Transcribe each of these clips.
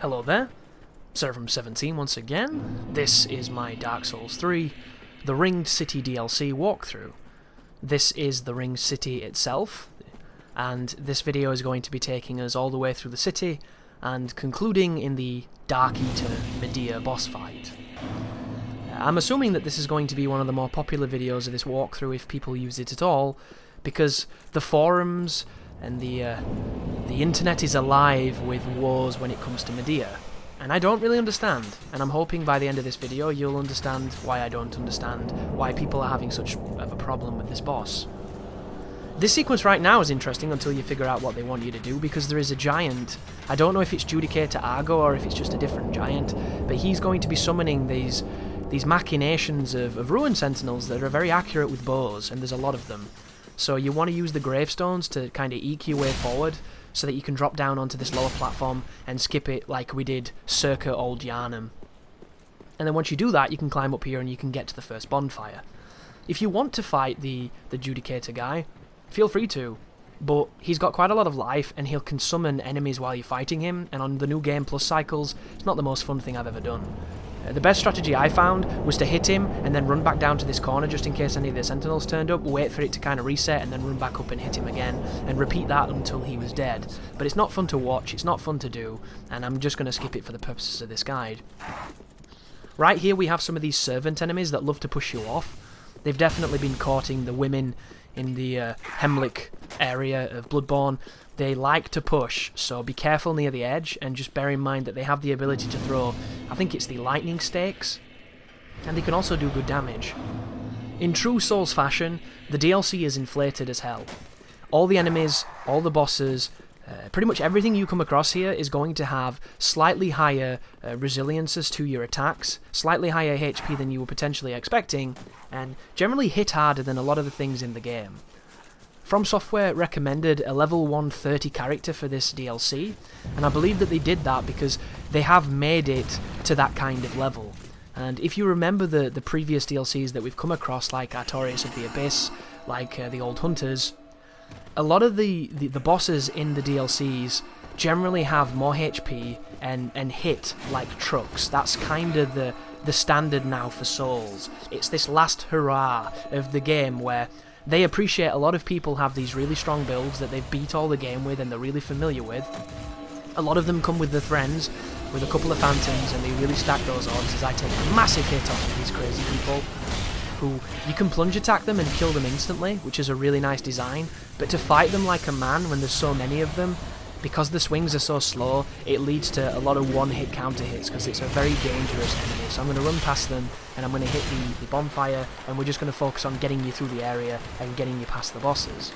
Hello there, Seraphim17 once again. This is my Dark Souls 3, the Ringed City DLC walkthrough. This is the Ringed City itself, and this video is going to be taking us all the way through the city and concluding in the Darkeater Midir boss fight. I'm assuming that this is going to be one of the more popular videos of this walkthrough if people use it at all, because the forums and the internet is alive with woes when it comes to Midir. And I don't really understand, and I'm hoping by the end of this video you'll understand why I don't understand why people are having such of a problem with this boss. This sequence right now is interesting until you figure out what they want you to do, because there is a giant. I don't know if it's Darkeater Argo or if it's just a different giant, but he's going to be summoning these machinations of Ruin Sentinels that are very accurate with bows, and there's a lot of them. So you want to use the gravestones to kind of eke your way forward so that you can drop down onto this lower platform and skip it like we did circa Old Yharnam. And then once you do that, you can climb up here and you can get to the first bonfire. If you want to fight the Darkeater guy, feel free to, but he's got quite a lot of life and he can summon enemies while you're fighting him, and on the new Game Plus cycles, it's not the most fun thing I've ever done. The best strategy I found was to hit him and then run back down to this corner just in case any of the sentinels turned up, wait for it to kind of reset and then run back up and hit him again and repeat that until he was dead. But it's not fun to watch, it's not fun to do, and I'm just going to skip it for the purposes of this guide. Right here we have some of these servant enemies that love to push you off. They've definitely been courting the women in the Hemlik area of Bloodborne. They like to push, so be careful near the edge, and just bear in mind that they have the ability to throw, I think it's the lightning stakes, and they can also do good damage. In true Souls fashion, the DLC is inflated as hell. All the enemies, all the bosses, pretty much everything you come across here is going to have slightly higher resiliences to your attacks, slightly higher HP than you were potentially expecting, and generally hit harder than a lot of the things in the game. From Software recommended a level 130 character for this DLC, and I believe that they did that because they have made it to that kind of level. And if you remember the previous DLCs that we've come across, like Artorias of the Abyss, like the Old Hunters, a lot of the bosses in the DLCs generally have more HP and hit like trucks. That's kind of the standard now for Souls. It's this last hurrah of the game where they appreciate a lot of people have these really strong builds that they've beat all the game with and they're really familiar with. A lot of them come with their friends, with a couple of phantoms, and they really stack those odds as I take a massive hit off of these crazy people, who you can plunge attack them and kill them instantly, which is a really nice design, but to fight them like a man when there's so many of them, because the swings are so slow, it leads to a lot of one-hit counter hits, because it's a very dangerous enemy. So I'm going to run past them, and I'm going to hit the bonfire, and we're just going to focus on getting you through the area and getting you past the bosses.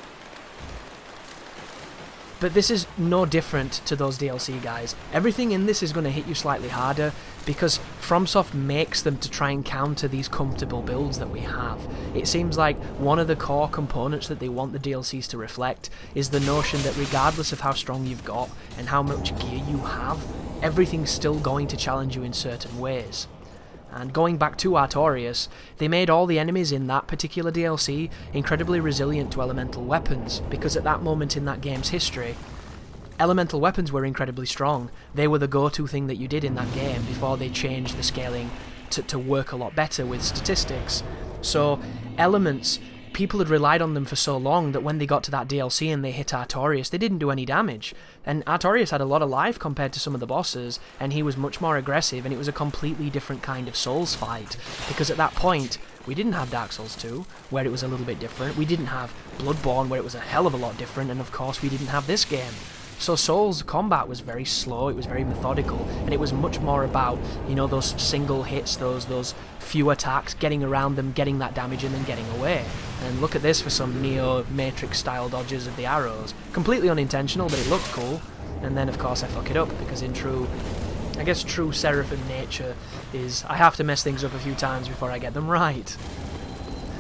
But this is no different to those DLC guys. Everything in this is going to hit you slightly harder, because FromSoft makes them to try and counter these comfortable builds that we have. It seems like one of the core components that they want the DLCs to reflect is the notion that regardless of how strong you've got and how much gear you have, everything's still going to challenge you in certain ways. And going back to Artorias, they made all the enemies in that particular DLC incredibly resilient to elemental weapons, because at that moment in that game's history, elemental weapons were incredibly strong. They were the go-to thing that you did in that game before they changed the scaling to work a lot better with statistics. So elements, people had relied on them for so long that when they got to that DLC and they hit Artorias, they didn't do any damage. And Artorias had a lot of life compared to some of the bosses, and he was much more aggressive, and it was a completely different kind of Souls fight, because at that point, we didn't have Dark Souls 2, where it was a little bit different. We didn't have Bloodborne, where it was a hell of a lot different, and of course we didn't have this game. So Souls combat was very slow, it was very methodical, and it was much more about, you know, those single hits, those few attacks, getting around them, getting that damage, and then getting away. And look at this for some Neo-Matrix style dodges of the arrows. Completely unintentional, but it looked cool. And then of course I fuck it up, because in true Seraphim nature is I have to mess things up a few times before I get them right.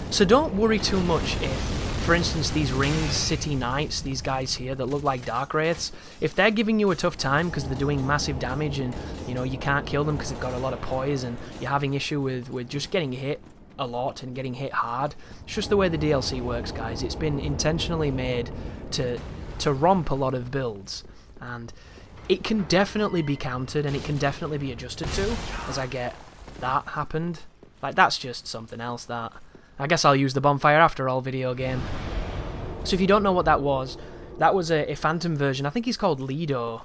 So don't worry too much if, for instance, these Ringed City Knights, these guys here that look like Dark Wraiths, if they're giving you a tough time because they're doing massive damage and, you know, you can't kill them because they've got a lot of poise and you're having issue with just getting hit a lot and getting hit hard, it's just the way the DLC works, guys. It's been intentionally made to romp a lot of builds, and it can definitely be countered and it can definitely be adjusted to, as I get that happened. Like, that's just something else, that. I guess I'll use the bonfire after all, video game. So if you don't know what that was a phantom version. I think he's called Lido.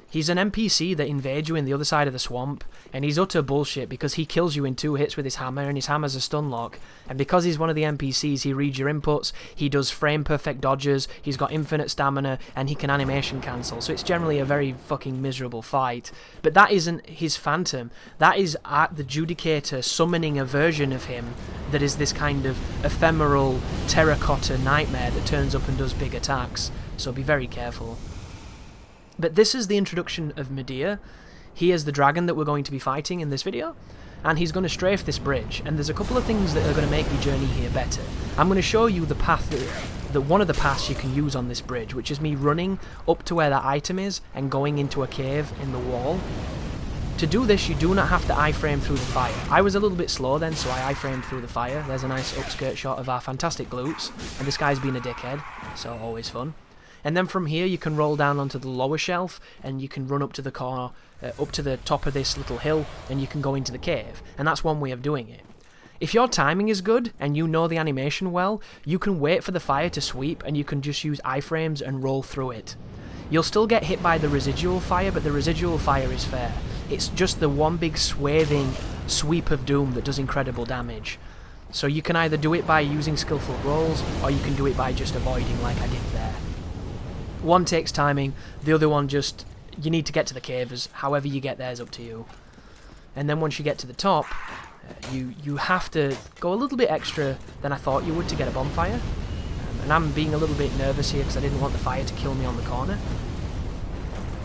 He's an NPC that invades you in the other side of the swamp, and he's utter bullshit because he kills you in 2 hits with his hammer, and his hammer's a stun lock. And because he's one of the NPCs, he reads your inputs, he does frame perfect dodges, he's got infinite stamina, and he can animation cancel. So it's generally a very fucking miserable fight. But that isn't his phantom. That is the Darkeater summoning a version of him that is this kind of ephemeral terracotta nightmare that turns up and does big attacks. So be very careful. But this is the introduction of Midir. He is the dragon that we're going to be fighting in this video, and he's going to strafe this bridge, and there's a couple of things that are going to make your journey here better. I'm going to show you the path, one of the paths you can use on this bridge, which is me running up to where that item is and going into a cave in the wall. To do this, you do not have to iframe through the fire. I was a little bit slow then, so I iframed through the fire. There's a nice upskirt shot of our fantastic glutes, and this guy's been a dickhead, so always fun. And then from here you can roll down onto the lower shelf and you can run up to the corner, up to the top of this little hill, and you can go into the cave. And that's one way of doing it. If your timing is good and you know the animation well, you can wait for the fire to sweep and you can just use iframes and roll through it. You'll still get hit by the residual fire, but the residual fire is fair. It's just the one big swathing sweep of doom that does incredible damage. So you can either do it by using skillful rolls, or you can do it by just avoiding like I did there. One takes timing, the other one just, you need to get to the caves, however you get there is up to you. And then once you get to the top, you have to go a little bit extra than I thought you would to get a bonfire. And I'm being a little bit nervous here because I didn't want the fire to kill me on the corner.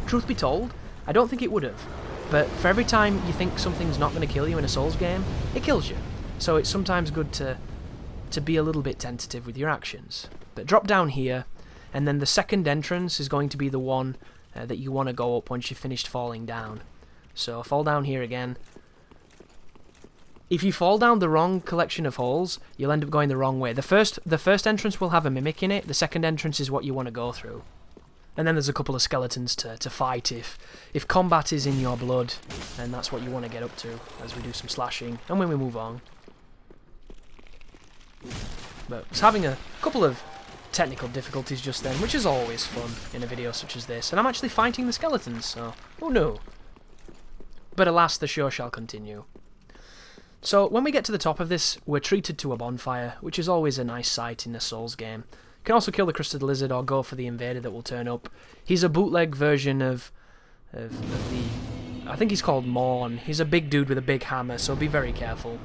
Truth be told, I don't think it would have. But for every time you think something's not going to kill you in a Souls game, it kills you. So it's sometimes good to be a little bit tentative with your actions. But drop down here. And then the second entrance is going to be the one that you want to go up once you've finished falling down. So fall down here again. If you fall down the wrong collection of holes, you'll end up going the wrong way. The first entrance will have a mimic in it. The second entrance is what you want to go through. And then there's a couple of skeletons to fight if combat is in your blood, and that's what you want to get up to as we do some slashing and when we move on. But it's having a couple of technical difficulties just then, which is always fun in a video such as this, and I'm actually fighting the skeletons, so oh no. But alas, the show shall continue. So when we get to the top of this, we're treated to a bonfire, which is always a nice sight in a Souls game. You can also kill the Crested Lizard or go for the invader that will turn up. He's a bootleg version of the, I think he's called Morn. He's a big dude with a big hammer, so be very careful.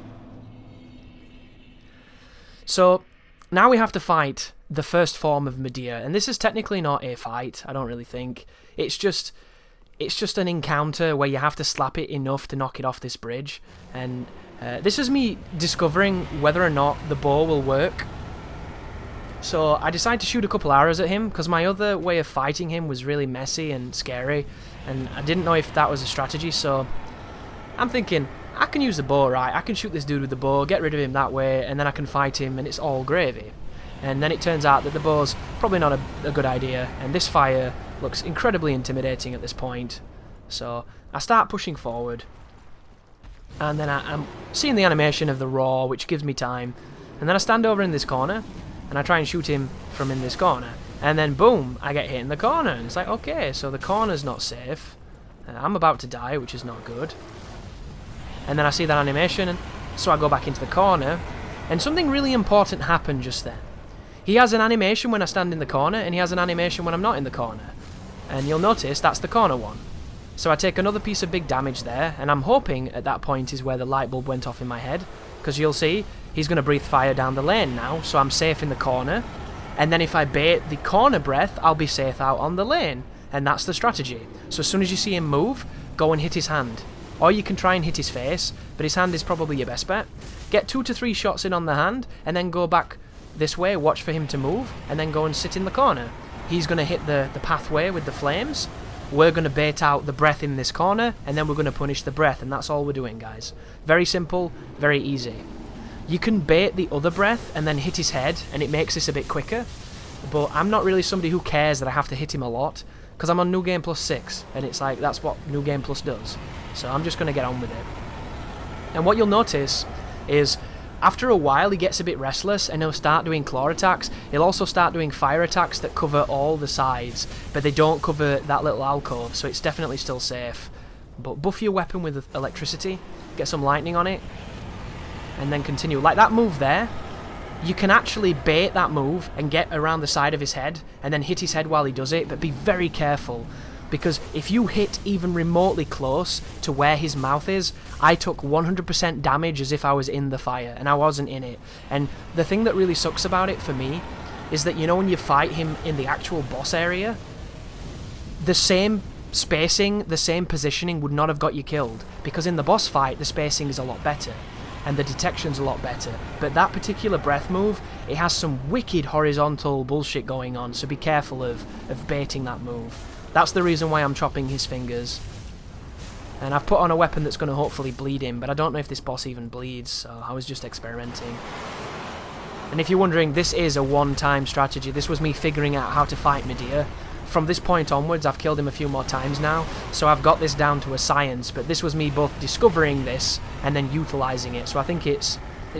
So now we have to fight the first form of Midir, and this is technically not a fight, I don't really think. It's just an encounter where you have to slap it enough to knock it off this bridge, and this is me discovering whether or not the bow will work. So I decided to shoot a couple arrows at him, because my other way of fighting him was really messy and scary, and I didn't know if that was a strategy, so I'm thinking, I can use the bow, right? I can shoot this dude with the bow, get rid of him that way, and then I can fight him, and it's all gravy. And then it turns out that the bow's probably not a good idea, and this fire looks incredibly intimidating at this point. So I start pushing forward, and then I'm seeing the animation of the roar, which gives me time, and then I stand over in this corner, and I try and shoot him from in this corner, and then boom, I get hit in the corner, and it's like, okay, so the corner's not safe. I'm about to die, which is not good. And then I see that animation, and so I go back into the corner, and something really important happened just then. He has an animation when I stand in the corner, and he has an animation when I'm not in the corner. And you'll notice that's the corner one. So I take another piece of big damage there, and I'm hoping at that point is where the light bulb went off in my head, because you'll see he's going to breathe fire down the lane now, so I'm safe in the corner. And then if I bait the corner breath, I'll be safe out on the lane. And that's the strategy. So as soon as you see him move, go and hit his hand. Or you can try and hit his face, but his hand is probably your best bet. Get 2 to 3 shots in on the hand, and then go back this way, watch for him to move, and then go and sit in the corner. He's going to hit the pathway with the flames. We're going to bait out the breath in this corner, and then we're going to punish the breath, and that's all we're doing, guys. Very simple, very easy. You can bait the other breath and then hit his head, and it makes this a bit quicker, but I'm not really somebody who cares that I have to hit him a lot. because I'm on New Game Plus 6, and it's like, that's what New Game Plus does. So I'm just going to get on with it. And what you'll notice is, after a while he gets a bit restless, and he'll start doing claw attacks. He'll also start doing fire attacks that cover all the sides, but they don't cover that little alcove, so it's definitely still safe. But buff your weapon with electricity, get some lightning on it, and then continue. Like that move there, you can actually bait that move and get around the side of his head and then hit his head while he does it, but be very careful, because if you hit even remotely close to where his mouth is, I took 100% damage as if I was in the fire, and I wasn't in it. And the thing that really sucks about it for me is that, you know, when you fight him in the actual boss area, the same spacing, the same positioning would not have got you killed, because in the boss fight the spacing is a lot better and the detection's a lot better. But that particular breath move, it has some wicked horizontal bullshit going on, so be careful of baiting that move. That's the reason why I'm chopping his fingers. And I've put on a weapon that's going to hopefully bleed him, but I don't know if this boss even bleeds, so I was just experimenting. And if you're wondering, this is a one-time strategy. This was me figuring out how to fight Midir. From this point onwards, I've killed him a few more times now, so I've got this down to a science, but this was me both discovering this and then utilising it, so I think it's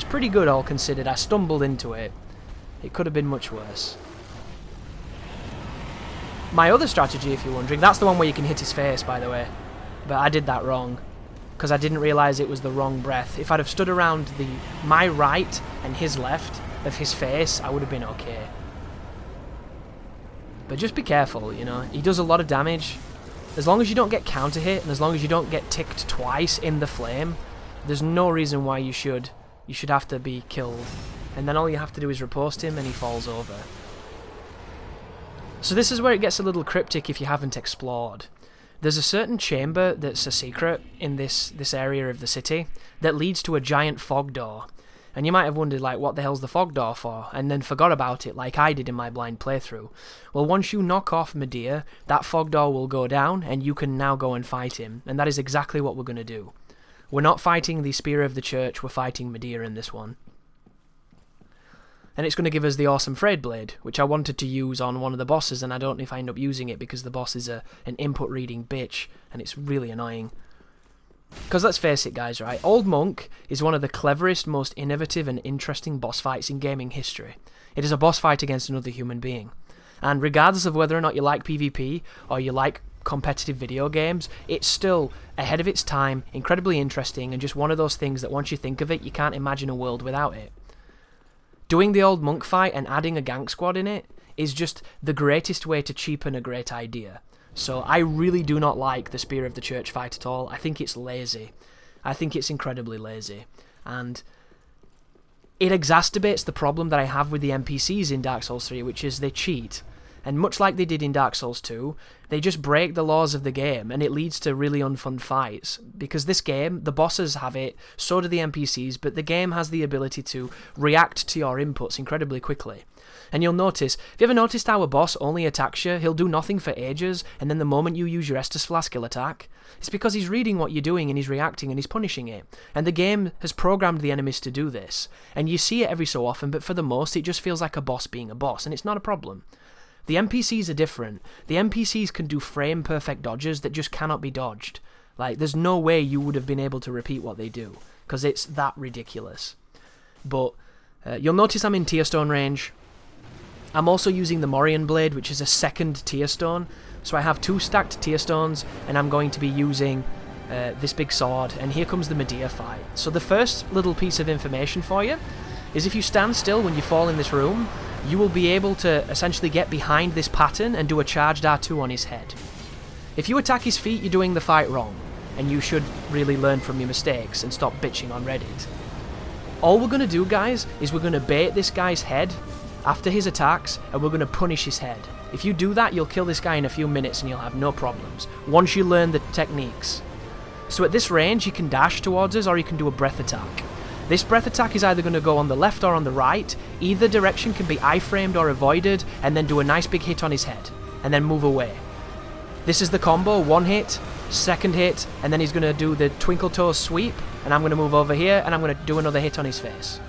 pretty good all considered. I stumbled into it. It could have been much worse. My other strategy, if you're wondering, that's the one where you can hit his face, by the way, but I did that wrong, because I didn't realise it was the wrong breath. If I'd have stood around my right and his left of his face, I would have been okay. But just be careful, you know, he does a lot of damage. As long as you don't get counter hit, and as long as you don't get ticked twice in the flame, there's no reason why you should have to be killed. And then all you have to do is riposte him and he falls over. So this is where it gets a little cryptic if you haven't explored. There's a certain chamber that's a secret in this area of the city that leads to a giant fog door. And you might have wondered, like, what the hell's the fog door for? And then forgot about it like I did in my blind playthrough. Well, once you knock off Midir, that fog door will go down and you can now go and fight him. And that is exactly what we're going to do. We're not fighting the Spear of the Church, we're fighting Midir in this one. And it's going to give us the awesome Freide blade, which I wanted to use on one of the bosses, and I don't know if I end up using it because the boss is an input reading bitch, and it's really annoying. Because let's face it, guys, right? Old Monk is one of the cleverest, most innovative and interesting boss fights in gaming history. It is a boss fight against another human being. And regardless of whether or not you like PvP or you like competitive video games, it's still ahead of its time, incredibly interesting, and just one of those things that once you think of it, you can't imagine a world without it. Doing the Old Monk fight and adding a gank squad in it is just the greatest way to cheapen a great idea. So I really do not like the Spear of the Church fight at all. I think it's lazy. I think it's incredibly lazy. And it exacerbates the problem that I have with the NPCs in Dark Souls 3, which is they cheat. And much like they did in Dark Souls 2, they just break the laws of the game, and it leads to really unfun fights. Because this game, the bosses have it, so do the NPCs, but the game has the ability to react to your inputs incredibly quickly. And you'll notice, have you ever noticed how a boss only attacks you? He'll do nothing for ages, and then the moment you use your Estus Flask, he'll attack. It's because he's reading what you're doing, and he's reacting, and he's punishing it. And the game has programmed the enemies to do this. And you see it every so often, but for the most, it just feels like a boss being a boss, and it's not a problem. The NPCs are different. The NPCs can do frame-perfect dodges that just cannot be dodged. Like, there's no way you would have been able to repeat what they do, because it's that ridiculous. But you'll notice I'm in Tear Stone range. I'm also using the Morian Blade, which is a second Tear Stone. So I have 2 stacked Tear Stones, and I'm going to be using this big sword. And here comes the Midir fight. So the first little piece of information for you is if you stand still when you fall in this room, you will be able to essentially get behind this pattern and do a charged R2 on his head. If you attack his feet, you're doing the fight wrong, and you should really learn from your mistakes and stop bitching on Reddit. All we're going to do, guys, is we're going to bait this guy's head after his attacks, and we're going to punish his head. If you do that, you'll kill this guy in a few minutes and you'll have no problems, once you learn the techniques. So at this range, you can dash towards us, or you can do a breath attack. This breath attack is either going to go on the left or on the right. Either direction can be iframed or avoided, and then do a nice big hit on his head, and then move away. This is the combo: 1 hit, 2nd hit, and then he's going to do the twinkle toes sweep, and I'm going to move over here, and I'm going to do another hit on his face.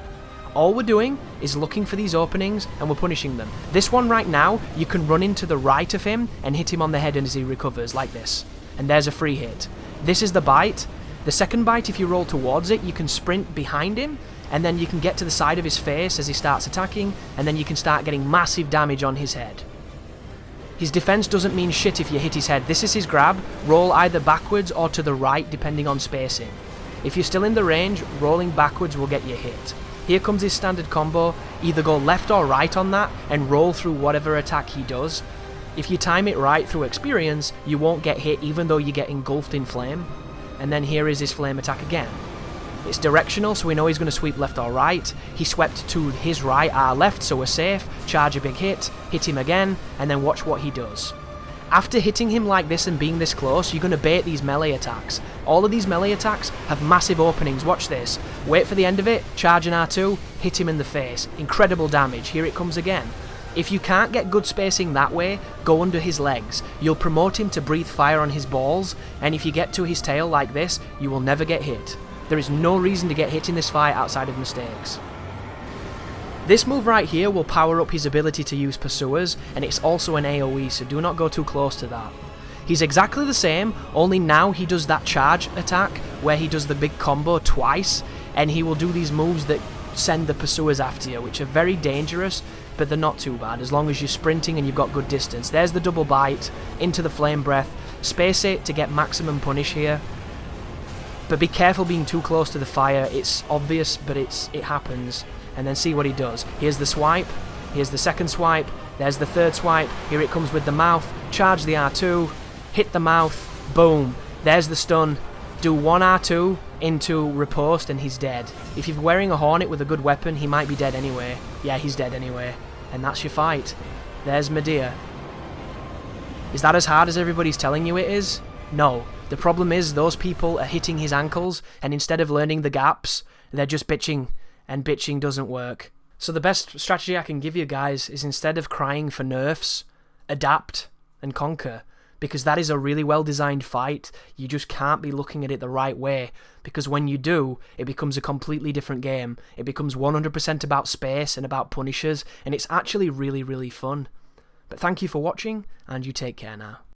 All we're doing is looking for these openings and we're punishing them. This one right now, you can run into the right of him and hit him on the head as he recovers, like this. And there's a free hit. This is the bite. The second bite, if you roll towards it, you can sprint behind him, and then you can get to the side of his face as he starts attacking, and then you can start getting massive damage on his head. His defense doesn't mean shit if you hit his head. This is his grab. Roll either backwards or to the right, depending on spacing. If you're still in the range, rolling backwards will get you hit. Here comes his standard combo. Either go left or right on that and roll through whatever attack he does. If you time it right through experience, you won't get hit even though you get engulfed in flame. And then here is his flame attack again. It's directional, so we know he's going to sweep left or right. He swept to his right, our left, so we're safe. Charge a big hit, hit him again, and then watch what he does. After hitting him like this and being this close, you're going to bait these melee attacks. All of these melee attacks have massive openings. Watch this. Wait for the end of it, charge an R2, hit him in the face. Incredible damage. Here it comes again. If you can't get good spacing that way, go under his legs. You'll promote him to breathe fire on his balls, and if you get to his tail like this, you will never get hit. There is no reason to get hit in this fight outside of mistakes. This move right here will power up his ability to use pursuers, and it's also an AoE, so do not go too close to that. He's exactly the same, only now he does that charge attack, where he does the big combo twice, and he will do these moves that send the pursuers after you, which are very dangerous, but they're not too bad, as long as you're sprinting and you've got good distance. There's the double bite, into the flame breath, space it to get maximum punish here. But be careful being too close to the fire. It's obvious, but it happens. And then see what he does. Here's the swipe. Here's the second swipe. There's the third swipe. Here it comes with the mouth. Charge the R2. Hit the mouth. Boom. There's the stun. Do one R2 into riposte and he's dead. If you're wearing a hornet with a good weapon, he might be dead anyway. Yeah, he's dead anyway. And that's your fight. There's Midir. Is that as hard as everybody's telling you it is? No. The problem is those people are hitting his ankles, and instead of learning the gaps, they're just bitching, and bitching doesn't work. So the best strategy I can give you guys is, instead of crying for nerfs, adapt and conquer, because that is a really well designed fight. You just can't be looking at it the right way, because when you do, it becomes a completely different game. It becomes 100% about space and about punishers, and it's actually really, really fun. But thank you for watching, and you take care now.